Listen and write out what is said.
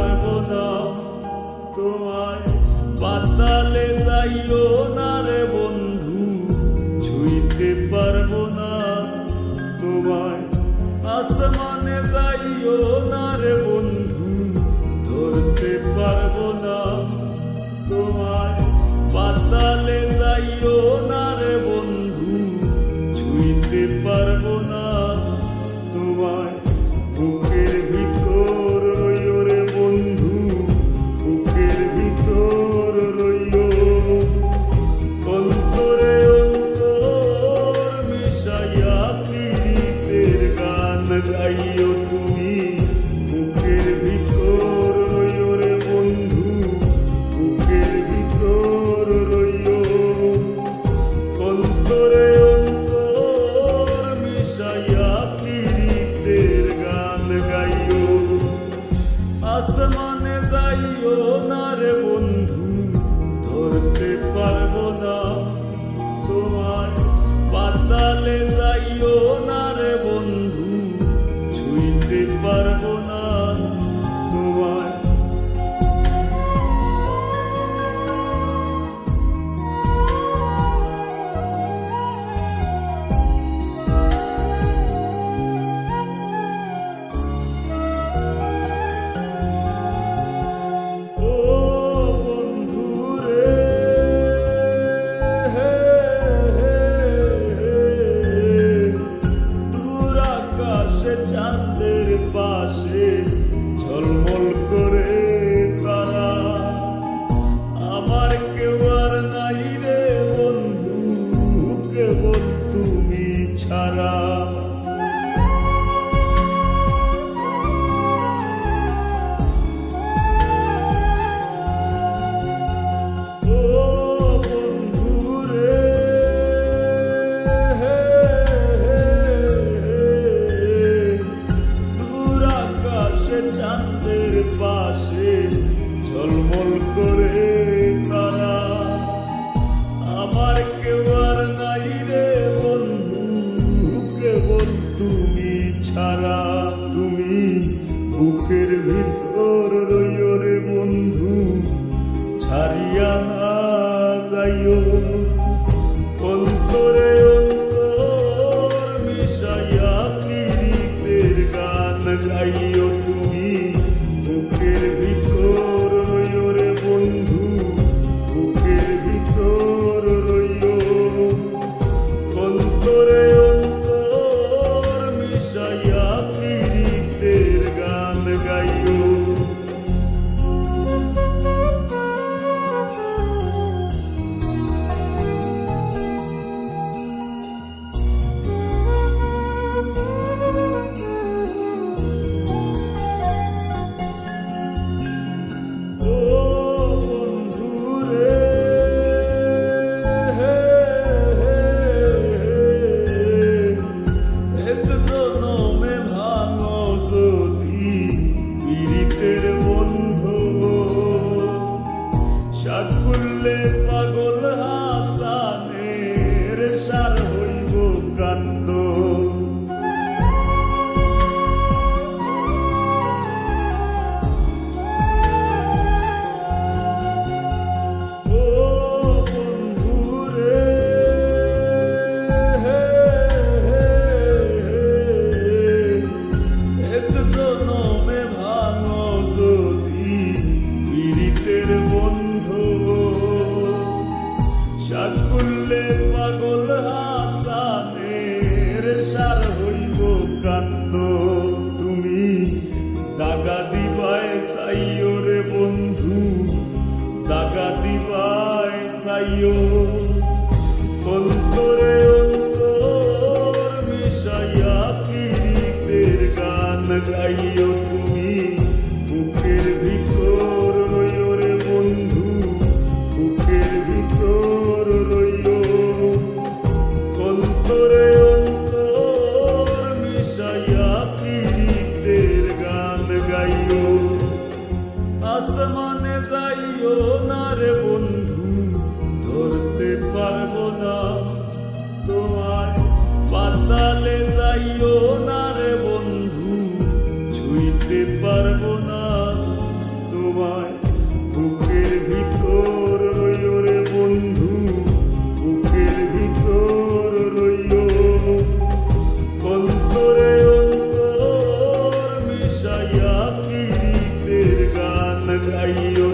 পারবো না তোমায়, পাতালে যাইও না রে বন্ধু, ছুঁইতে পারবো না তোমায়, আসমানে যাইও না রে বন্ধু, ধরতে পারবো না তোমায়, পাতালে যাইও না রে বন্ধু, ছুঁইতে পারবো না তোমায়, বুকের ভিতর রইও রে বন্ধু, বুকের ভিতর রইও, অন্তরে অন্তর মিশাইয়া পীড়িতের গান গাইও তুমি, বুকের ভিতর রইও রে বন্ধু, বুকের ভিতর রইও, অন্তরে অন্তর মিশাইয়া পীড়িতের গান গাইও, আসমানে যাইও না রে বন্ধু, ধরতে পারবো না তোমায়, পাতালে যাইও না রে বন্ধু, ছুঁইতে পারবো না তোমায়। চাঁদের পাশে ঝলমল করে তারা, আমার কেউ আর নাই রে বন্ধু, কেবল তুমি ছাড়া, ও বন্ধু রে চাঁদের পাশে ঝলমল করে তারা, আমার কেউ আর নাই রে বন্ধু, কেবল তুমি ছাড়া, তুমি বুকের ভিতর রইও রে বন্ধু, ছাড়িয়া না যাইও, অন্তরে অন্তর মিশাইয়া পীড়িতের গান গাইও তুমি, বুকের ভিতর রইও রে বন্ধু, বুকের ভিতর রইও, অন্তরে অন্তর মিশাইয়া পীড়িতের গান গাইও। সাকুল্লে পাগল হাসানের সার হইব কান্দ, ও বন্ধু রে এক জনমে ভাঙো যদি পীড়িতের বন্ধু, সাকুল্লে পাগল হাসানের সার হইব কান্দ, তুমি দাগা দিবায় চাইও রে বন্ধু, দাগা দিবায় চাইও, অন্তরে অন্তর মিশাইয়া পীড়িতের গান গাইও তুমি, বুকের ভিতর রইও রে বন্ধু, বুকের ভিতর রইও, অন্তরে অন্তর মিশাইয়া পীড়িতের গান গাইও, আসমানে যাইও না রে বন্ধু, ধরতে পারবো না তোমায়, পাতালে যাইও না রে বন্ধু, ছুঁইতে পারবো না যাইও